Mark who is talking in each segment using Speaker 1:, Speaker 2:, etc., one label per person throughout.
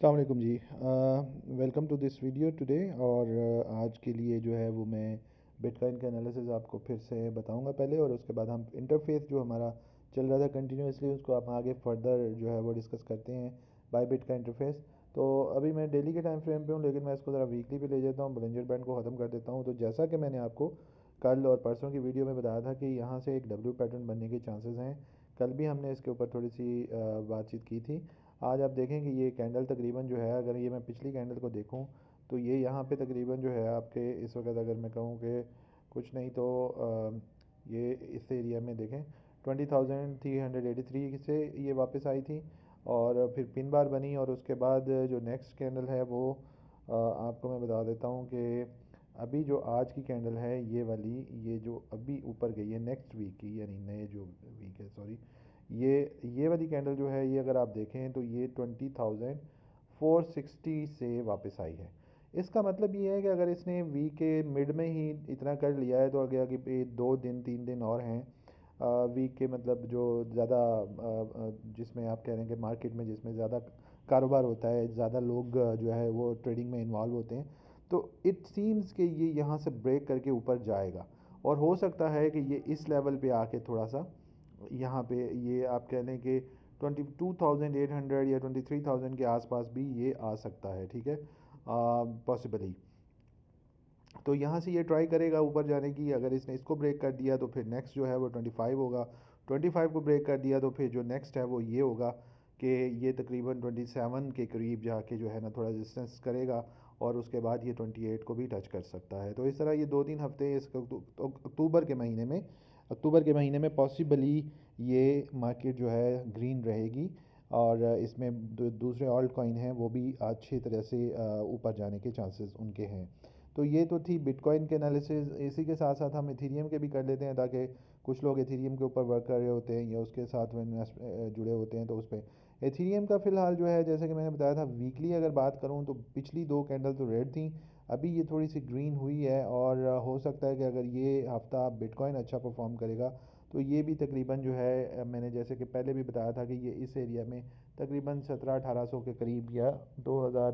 Speaker 1: अस्सलाम वालेकुम जी। Welcome to this video today. और आज के लिए जो है वो मैं बिटकॉइन का एनालिसिस आपको फिर से बताऊंगा पहले, और उसके बाद हम इंटरफेस जो हमारा चल रहा था कंटिन्यूसली उसको हम आगे फर्दर जो है वो डिस्कस करते हैं बाय बिट का इंटरफेस। तो अभी मैं डेली के टाइम फ्रेम पे हूँ, लेकिन मैं इसको ज़रा वीकली पे ले जाता हूँ, बलिंजर बैंड को ख़त्म कर देता हूँ। तो जैसा कि मैंने आपको कल और परसों की वीडियो में बताया था कि यहाँ से एक डब्ल्यू पैटर्न बनने के चांसेस हैं। कल भी हमने इसके ऊपर थोड़ी सी बातचीत की थी। आज आप देखें कि ये कैंडल तकरीबन जो है, अगर ये मैं पिछली कैंडल को देखूं तो ये यहाँ पे तकरीबन जो है आपके इस वक्त, अगर मैं कहूँ कि कुछ नहीं तो ये इस एरिया में देखें 20,383 से ये वापस आई थी, और फिर पिन बार बनी। और उसके बाद जो नेक्स्ट कैंडल है वो आपको मैं बता देता हूँ कि अभी जो आज की कैंडल है ये वाली, ये जो अभी ऊपर गई है नेक्स्ट वीक की, यानी नए जो वीक है, सॉरी, ये वाली कैंडल जो है, ये अगर आप देखें तो ये 20,460 से वापस आई है। इसका मतलब ये है कि अगर इसने वीक के मिड में ही इतना कर लिया है तो आगे आगे पे 2 दिन 3 दिन और हैं वीक के, मतलब जो ज़्यादा जिसमें आप कह रहे हैं कि मार्केट में जिसमें ज़्यादा कारोबार होता है, ज़्यादा लोग जो है वो ट्रेडिंग में इन्वॉल्व होते हैं, तो इट सीम्स कि ये यहाँ से ब्रेक करके ऊपर जाएगा। और हो सकता है कि ये इस लेवल पे आके थोड़ा सा यहाँ पे ये आप कह लें कि 22,800 या 23,000 के आसपास भी ये आ सकता है, ठीक है, पॉसिबली। तो यहाँ से ये ट्राई करेगा ऊपर जाने की। अगर इसने इसको ब्रेक कर दिया तो फिर नेक्स्ट जो है वो 25 होगा। 25 को ब्रेक कर दिया तो फिर जो नेक्स्ट है वो ये होगा कि ये तकरीबन 27 के करीब जाके जो है ना थोड़ा रेजिस्टेंस करेगा, और उसके बाद ये 28 को भी टच कर सकता है। तो इस तरह ये 2 3 हफ्ते इस अक्टूबर के महीने में पॉसिबली ये मार्केट जो है ग्रीन रहेगी। और इसमें दूसरे ऑल्ट कॉइन हैं वो भी अच्छी तरह से ऊपर जाने के चांसेस उनके हैं। तो ये तो थी बिटकॉइन के एनालिसिस। इसी के साथ साथ हम इथीरियम के भी कर लेते हैं, ताकि कुछ लोग इथीरियम के ऊपर वर्क कर रहे होते हैं या उसके साथ में इन्वेस्ट जुड़े होते हैं, तो उस पर इथीरियम का फ़िलहाल जो है, जैसे कि मैंने बताया था, वीकली अगर बात करूं तो पिछली 2 कैंडल तो रेड थी, अभी ये थोड़ी सी ग्रीन हुई है। और हो सकता है कि अगर ये हफ्ता बिटकॉइन अच्छा परफॉर्म करेगा तो ये भी तकरीबन जो है, मैंने जैसे कि पहले भी बताया था कि ये इस एरिया में तकरीबन 1700-1800 के करीब या 2000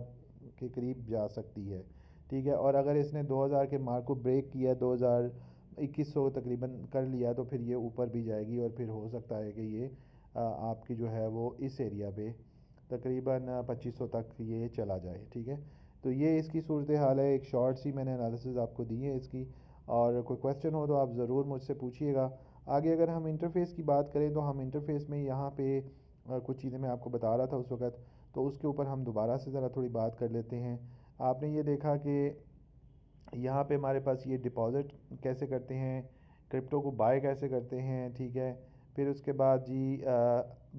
Speaker 1: के करीब जा सकती है, ठीक है। और अगर इसने 2000 के मार्क को ब्रेक किया, 2100 तकरीबन कर लिया, तो फिर ये ऊपर भी जाएगी, और फिर हो सकता है कि ये आपकी जो है वो इस एरिया पे तकरीबन 2500 तक ये चला जाए, ठीक है। तो ये इसकी सूरत हाल है। एक शॉर्ट सी मैंने एनालिसिस आपको दी है इसकी, और कोई क्वेश्चन हो तो आप ज़रूर मुझसे पूछिएगा। आगे अगर हम इंटरफेस की बात करें तो हम इंटरफेस में यहाँ पे कुछ चीज़ें मैं आपको बता रहा था उस वक्त, तो उसके ऊपर हम दोबारा से ज़रा थोड़ी बात कर लेते हैं। आपने ये देखा कि यहाँ पे हमारे पास ये डिपॉज़िट कैसे करते हैं, क्रिप्टो को बाय कैसे करते हैं, ठीक है। फिर उसके बाद जी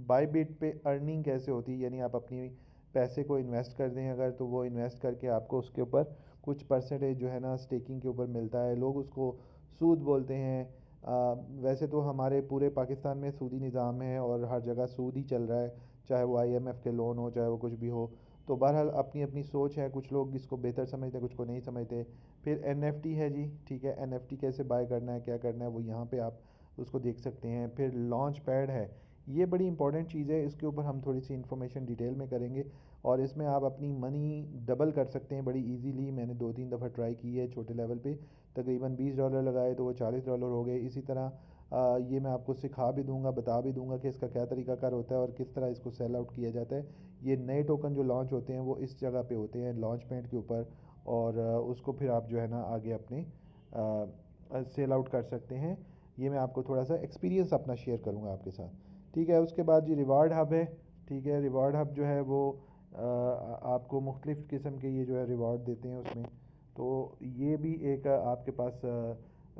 Speaker 1: बाय बिट पे अर्निंग कैसे होती है, यानी आप अपनी पैसे को इन्वेस्ट कर दें अगर, तो वो इन्वेस्ट करके आपको उसके ऊपर कुछ परसेंटेज जो है ना स्टेकिंग के ऊपर मिलता है। लोग उसको सूद बोलते हैं। वैसे तो हमारे पूरे पाकिस्तान में सूदी निज़ाम है और हर जगह सूद ही चल रहा है, चाहे वो आईएमएफ के लोन हो, चाहे वो कुछ भी हो। तो बहरहाल अपनी अपनी सोच है, कुछ लोग इसको बेहतर समझते हैं, कुछ को नहीं समझते। फिर एनएफटी है जी, ठीक है, एनएफटी कैसे बाय करना है, क्या करना है, वो यहाँ पे आप उसको देख सकते हैं। फिर लॉन्च पैड है, ये बड़ी इंपॉर्टेंट चीज़ है, इसके ऊपर हम थोड़ी सी इन्फॉर्मेशन डिटेल में करेंगे। और इसमें आप अपनी मनी डबल कर सकते हैं बड़ी इजीली। मैंने 2 3 दफ़ा ट्राई की है छोटे लेवल पे, तकरीबन $20 लगाए तो वो $40 हो गए। इसी तरह ये मैं आपको सिखा भी दूंगा, बता भी दूंगा कि इसका क्या तरीकाकार होता है और किस तरह इसको सेल आउट किया जाता है। ये नए टोकन जो लॉन्च होते हैं वो इस जगह पे होते हैं, लॉन्च पैड के ऊपर, और उसको फिर आप जो है ना आगे अपने सेल आउट कर सकते हैं। ये मैं आपको थोड़ा सा एक्सपीरियंस अपना शेयर करूंगा आपके साथ, ठीक है। उसके बाद जी रिवार्ड हब है, ठीक है। रिवार्ड हब जो है वो आपको मुख्तलिफ़ किस्म के ये जो है रिवार्ड देते हैं उसमें। तो ये भी एक आपके पास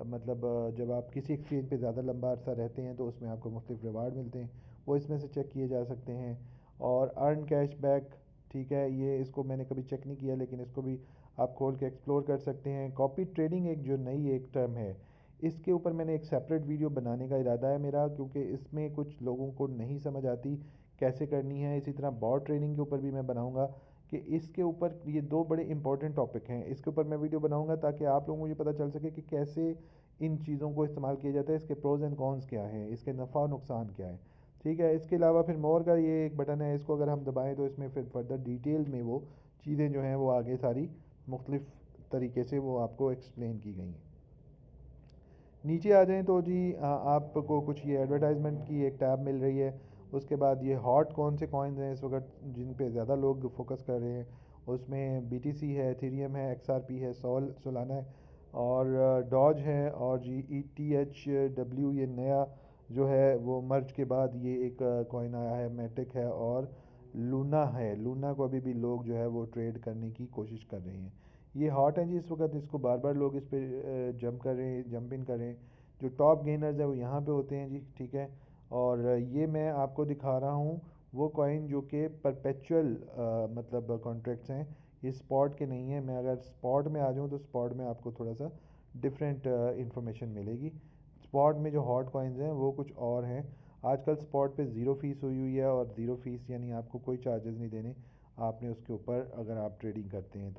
Speaker 1: मतलब जब आप किसी एक्सचेंज पे ज़्यादा लंबा अरसा रहते हैं तो उसमें आपको मुख्तलिफ रिवार्ड मिलते हैं, वो इसमें से चेक किए जा सकते हैं। और अर्न कैश बैक, ठीक है, ये इसको मैंने कभी चेक नहीं किया, लेकिन इसको भी आप खोल के एक्सप्लोर कर सकते हैं। कॉपी ट्रेडिंग एक जो नई एक टर्म है, इसके ऊपर मैंने एक सेपरेट वीडियो बनाने का इरादा है मेरा, क्योंकि इसमें कुछ लोगों को नहीं समझ आती कैसे करनी है। इसी तरह बॉट ट्रेनिंग के ऊपर भी मैं बनाऊंगा कि इसके ऊपर ये 2 बड़े इंपॉर्टेंट टॉपिक हैं, इसके ऊपर मैं वीडियो बनाऊंगा ताकि आप लोगों को ये पता चल सके कि कैसे इन चीज़ों को इस्तेमाल किया जाता है, इसके प्रोज एंड कॉन्स क्या हैं, इसके नफ़ा और नुकसान क्या है। ठीक है। इसके अलावा फिर मोर का ये एक बटन है, इसको अगर हम दबाएं तो इसमें फिर फर्दर डिटेल में वो चीज़ें जो हैं वो आगे सारी मुख्तलिफ तरीके से वो आपको एक्सप्लेन की गई हैं। नीचे आ जाएं तो जी आपको कुछ ये एडवर्टाइजमेंट की एक टैब मिल रही है। उसके बाद ये हॉट कौन से कॉइन्स हैं इस वक्त जिन पे ज़्यादा लोग फोकस कर रहे हैं, उसमें बीटीसी है, एथेरियम है, एक्सआरपी है, सोलाना है और डॉज है और जी ETHW ये नया जो है वो मर्ज के बाद ये एक कॉइन आया है, मैटिक है और लूना है। लूना को अभी भी लोग जो है वो ट्रेड करने की कोशिश कर रहे हैं। ये हॉट है जी इस वक्त, इसको बार बार लोग इस पे जंप कर रहे हैं, जंप इन कर रहे हैं। जो टॉप गेनर्स है वो यहाँ पे होते हैं जी, ठीक है। और ये मैं आपको दिखा रहा हूँ वो कॉइन जो कि परपेचुअल मतलब कॉन्ट्रैक्ट्स हैं, ये स्पॉट के नहीं है। मैं अगर स्पॉट में आ जाऊँ तो स्पॉट में आपको थोड़ा सा डिफरेंट इंफॉर्मेशन मिलेगी। स्पॉट में जो हॉट कॉइन्स हैं वो कुछ और हैं। आजकल स्पॉट पे ज़ीरो फीस हुई हुई है, और ज़ीरो फीस यानी आपको कोई चार्जेस नहीं देने आपने उसके ऊपर, अगर आप ट्रेडिंग करते हैं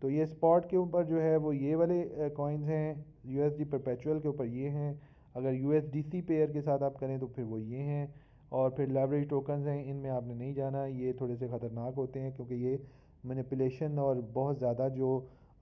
Speaker 1: तो ये स्पॉट के ऊपर जो है वो ये वाले कॉइन्स हैं। USD परपेचुअल के ऊपर ये हैं। अगर USDC पेयर के साथ आप करें तो फिर वो ये हैं। और फिर लेवरेज टोकन्स हैं, इनमें आपने नहीं जाना, ये थोड़े से ख़तरनाक होते हैं क्योंकि ये मैनिपुलेशन और बहुत ज़्यादा जो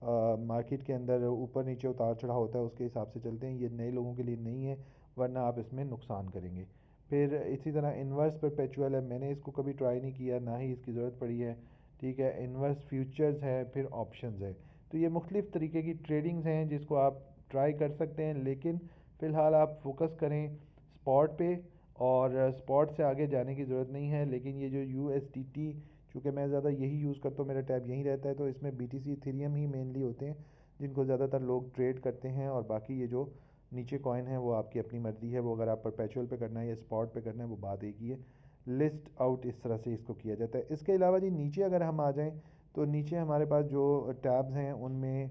Speaker 1: मार्केट के अंदर ऊपर नीचे उतार चढ़ाव होता है उसके हिसाब से चलते हैं। ये नए लोगों के लिए नहीं है, वरना आप इसमें नुकसान करेंगे। फिर इसी तरह इन्वर्स परपेचुअल है, मैंने इसको कभी ट्राई नहीं किया, ना ही इसकी ज़रूरत पड़ी है। ठीक है। इन्वर्स फ्यूचर्स है, फिर ऑप्शंस है। तो ये मुख्तलिफ़ तरीके की ट्रेडिंग्स हैं जिसको आप ट्राई कर सकते हैं, लेकिन फ़िलहाल आप फोकस करें स्पॉट पे। और स्पॉट से आगे जाने की ज़रूरत नहीं है। लेकिन ये जो USDT, चूँकि मैं ज़्यादा यही यूज़ करता हूँ, मेरा टैब यहीं रहता है, तो इसमें BTC इथेरियम ही मेनली होते हैं जिनको ज़्यादातर लोग ट्रेड करते हैं। और बाकी ये जो नीचे कॉइन है वो आपकी अपनी मर्ज़ी है, वो अगर आप परपेचुअल पे करना है या स्पॉट पे करना है वो बात एक ही है। लिस्ट आउट इस तरह से इसको किया जाता है। इसके अलावा जी नीचे अगर हम आ जाएं तो नीचे हमारे पास जो टैब्स हैं उनमें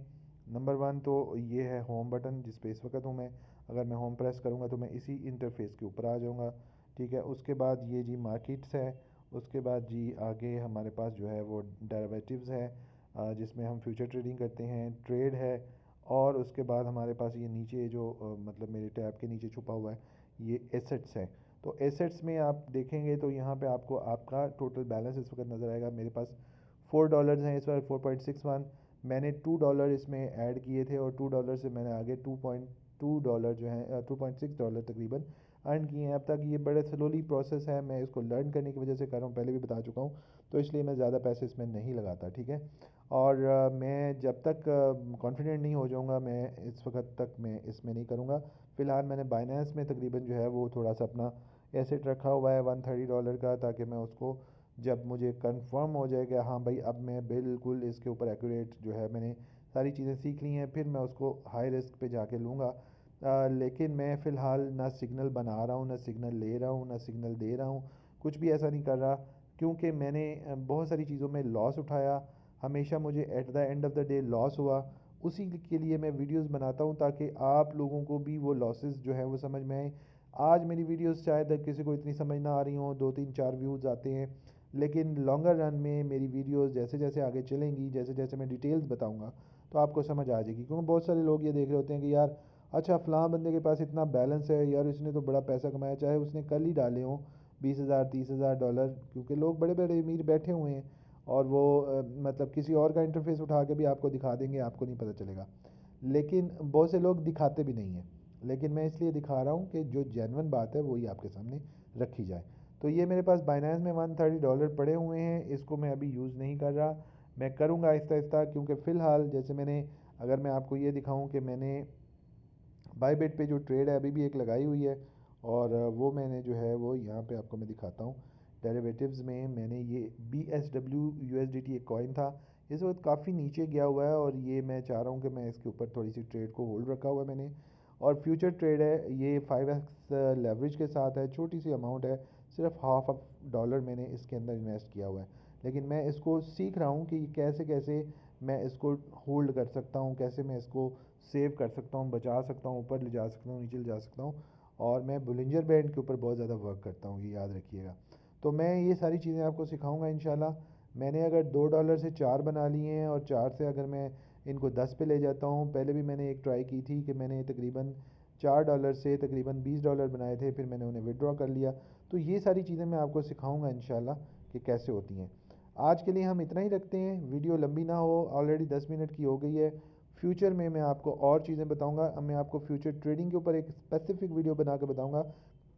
Speaker 1: नंबर 1 तो ये है होम बटन, जिस पे इस वक्त हूँ मैं। अगर मैं होम प्रेस करूँगा तो मैं इसी इंटरफेस के ऊपर आ जाऊँगा। ठीक है। उसके बाद ये जी मार्केट्स है। उसके बाद जी आगे हमारे पास जो है वो डेरिवेटिव्स है, जिसमें हम फ्यूचर ट्रेडिंग करते हैं, ट्रेड है। और उसके बाद हमारे पास ये नीचे जो मतलब मेरे टैब के नीचे छुपा हुआ है ये एसेट्स है। तो एसेट्स में आप देखेंगे तो यहाँ पे आपको आपका टोटल बैलेंस इस वक्त नज़र आएगा। मेरे पास $4 हैं इस वक्त, 4.61। मैंने $2 इसमें ऐड किए थे और $2 से मैंने आगे $2.2 जो है $2.6 तकरीबन अर्न किए हैं अब तक। ये बड़े स्लोली प्रोसेस है, मैं इसको लर्न करने की वजह से कर रहा हूँ, पहले भी बता चुका हूँ, तो इसलिए मैं ज़्यादा पैसे इसमें नहीं लगाता। ठीक है। और मैं जब तक कॉन्फिडेंट नहीं हो जाऊँगा मैं इस वक्त तक मैं इसमें नहीं करूँगा। फ़िलहाल मैंने बाइनेंस में तकरीबन जो है वो थोड़ा सा अपना एसेट रखा हुआ है $130 का, ताकि मैं उसको जब मुझे कंफर्म हो जाए कि हाँ भाई अब मैं बिल्कुल इसके ऊपर एक्यूरेट जो है मैंने सारी चीज़ें सीख ली हैं, फिर मैं उसको हाई रिस्क पे जाके लूँगा। लेकिन मैं फ़िलहाल ना सिग्नल बना रहा हूँ, ना सिग्नल ले रहा हूँ, ना सिग्नल दे रहा हूँ, कुछ भी ऐसा नहीं कर रहा, क्योंकि मैंने बहुत सारी चीज़ों में लॉस उठाया। हमेशा मुझे at the end of the day loss हुआ। उसी के लिए मैं वीडियोस बनाता हूँ ताकि आप लोगों को भी वो लॉसेस जो है वो समझ में आए। आज मेरी वीडियोस शायद किसी को इतनी समझ ना आ रही हों, 2 3 4 व्यूज़ आते हैं, लेकिन लॉन्गर रन में मेरी वीडियोस जैसे जैसे आगे चलेंगी, जैसे जैसे मैं डिटेल्स बताऊंगा, तो आपको समझ आ जाएगी। क्योंकि बहुत सारे लोग ये देख रहे होते हैं कि यार अच्छा फ़लाँ बंदे के पास इतना बैलेंस है यार, इसने तो बड़ा पैसा कमाया, चाहे उसने कल ही डाले हों 20,000 30,000 डॉलर, क्योंकि लोग बड़े बड़े अमीर बैठे हुए हैं और वो मतलब किसी और का इंटरफेस उठा के भी आपको दिखा देंगे, आपको नहीं पता चलेगा। लेकिन बहुत से लोग दिखाते भी नहीं हैं। लेकिन मैं इसलिए दिखा रहा हूँ कि जो जेन्युइन बात है वही आपके सामने रखी जाए। तो ये मेरे पास बाइनेंस में $130 पड़े हुए हैं, इसको मैं अभी यूज़ नहीं कर रहा, मैं करूँगा आहिस्ता आहिस्ता। क्योंकि फ़िलहाल जैसे मैंने, अगर मैं आपको ये दिखाऊं कि मैंने बाईबिट पे जो ट्रेड है अभी भी एक लगाई हुई है, और वो मैंने जो है वो यहाँ पे आपको मैं दिखाता हूँ। डेरिवेटिव्स में मैंने ये BSW USDT एक कॉइन था, इस वक्त काफ़ी नीचे गया हुआ है, और ये मैं चाह रहा हूँ कि मैं इसके ऊपर थोड़ी सी ट्रेड को होल्ड रखा हुआ है मैंने। और फ्यूचर ट्रेड है, ये 5x लेवरेज के साथ है, छोटी सी अमाउंट है, सिर्फ $1/2 मैंने इसके अंदर इन्वेस्ट किया हुआ है। लेकिन मैं इसको सीख रहा हूँ कि कैसे कैसे मैं इसको होल्ड कर सकता हूँ, कैसे मैं इसको सेव कर सकता हूँ, बचा सकता हूँ, ऊपर ले जा सकता हूँ, नीचे ले जा सकता हूँ। और मैं बुलिंजर बैंड के ऊपर बहुत ज़्यादा वर्क करता हूँ, ये याद रखिएगा। तो मैं ये सारी चीज़ें आपको सिखाऊंगा इंशाल्लाह। मैंने अगर $2 से 4 बना लिए हैं, और 4 से अगर मैं इनको 10 पे ले जाता हूँ, पहले भी मैंने एक ट्राई की थी कि मैंने तकरीबन $4 से तकरीबन $20 बनाए थे, फिर मैंने उन्हें विड्रॉ कर लिया। तो ये सारी चीज़ें मैं आपको सिखाऊंगा इंशाल्लाह कि कैसे होती हैं। आज के लिए हम इतना ही रखते हैं, वीडियो लंबी ना हो, ऑलरेडी 10 मिनट की हो गई है। फ्यूचर में मैं आपको और चीज़ें बताऊंगा, मैं आपको फ्यूचर ट्रेडिंग के ऊपर एक स्पेसिफिक वीडियो बना के बताऊंगा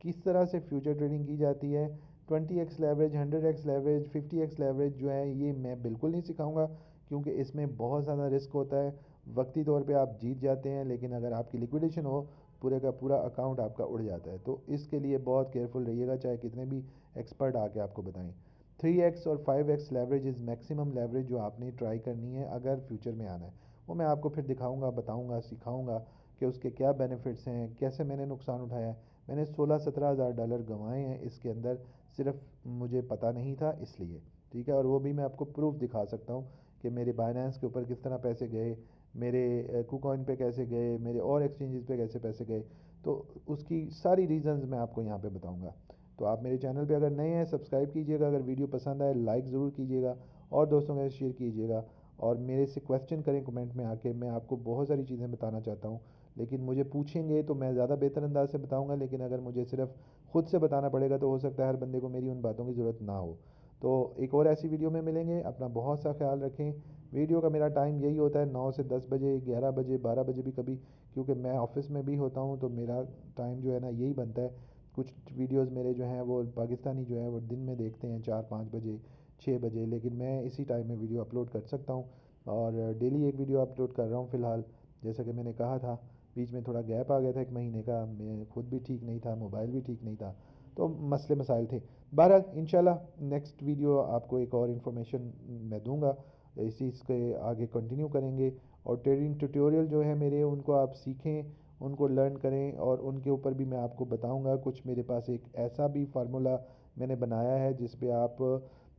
Speaker 1: किस तरह से फ्यूचर ट्रेडिंग की जाती है। 20x leverage, 100x leverage, 50x leverage जो है ये मैं बिल्कुल नहीं सिखाऊंगा, क्योंकि इसमें बहुत ज़्यादा रिस्क होता है। वक्ती तौर पे आप जीत जाते हैं, लेकिन अगर आपकी लिक्विडेशन हो पूरे का पूरा अकाउंट आपका उड़ जाता है। तो इसके लिए बहुत केयरफुल रहिएगा, चाहे कितने भी एक्सपर्ट आके आपको बताएं। 3x और 5x leverage is maximum leverage जो आपने ट्राई करनी है अगर फ्यूचर में आना है। वो मैं आपको फिर दिखाऊंगा, बताऊंगा, सिखाऊंगा कि उसके क्या बेनिफिट्स हैं, कैसे मैंने नुकसान उठाया है। मैंने 16-17 हज़ार डॉलर गंवाए हैं इसके अंदर, सिर्फ मुझे पता नहीं था इसलिए। ठीक है, और वो भी मैं आपको प्रूफ दिखा सकता हूँ कि मेरे बाइनेंस के ऊपर किस तरह पैसे गए, मेरे कुकॉइन पे कैसे गए, मेरे और एक्सचेंजेस पे कैसे पैसे गए। तो उसकी सारी रीजंस मैं आपको यहाँ पे बताऊँगा। तो आप मेरे चैनल पे अगर नए हैं सब्सक्राइब कीजिएगा, अगर वीडियो पसंद आए लाइक ज़रूर कीजिएगा और दोस्तों के साथ शेयर कीजिएगा। और मेरे से क्वेश्चन करें कमेंट में आके, मैं आपको बहुत सारी चीज़ें बताना चाहता हूँ, लेकिन मुझे पूछेंगे तो मैं ज़्यादा बेहतर अंदाज से बताऊँगा। लेकिन अगर मुझे सिर्फ खुद से बताना पड़ेगा तो हो सकता है हर बंदे को मेरी उन बातों की ज़रूरत ना हो। तो एक और ऐसी वीडियो में मिलेंगे, अपना बहुत सा ख्याल रखें। वीडियो का मेरा टाइम यही होता है 9 से 10 बजे, 11 बजे, 12 बजे भी कभी, क्योंकि मैं ऑफिस में भी होता हूँ तो मेरा टाइम जो है ना यही बनता है। कुछ वीडियोस मेरे जो हैं वो पाकिस्तानी जो है वो दिन में देखते हैं 4-5 बजे, 6 बजे, लेकिन मैं इसी टाइम में वीडियो अपलोड कर सकता हूँ। और डेली एक वीडियो अपलोड कर रहा हूँ फ़िलहाल। जैसा कि मैंने कहा था, बीच में थोड़ा गैप आ गया था 1 महीने का, मैं खुद भी ठीक नहीं था, मोबाइल भी ठीक नहीं था, तो मसले मसाइल थे। बहरहाल इंशाल्लाह नेक्स्ट वीडियो आपको एक और इन्फॉर्मेशन मैं दूंगा, इसी इसके आगे कंटिन्यू करेंगे। और ट्रेडिंग ट्यूटोरियल जो है मेरे, उनको आप सीखें, उनको लर्न करें, और उनके ऊपर भी मैं आपको बताऊंगा। कुछ मेरे पास एक ऐसा भी फार्मूला मैंने बनाया है जिस पे आप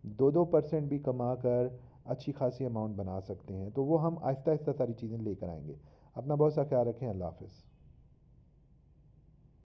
Speaker 1: 2-2% भी कमा कर अच्छी खासी अमाउंट बना सकते हैं। तो वो हम आहिस्ता आहिस्ता सारी चीज़ें लेकर आएंगे। अपना बहुत सा ख्याल रखें। अल्लाह हाफ़िज़।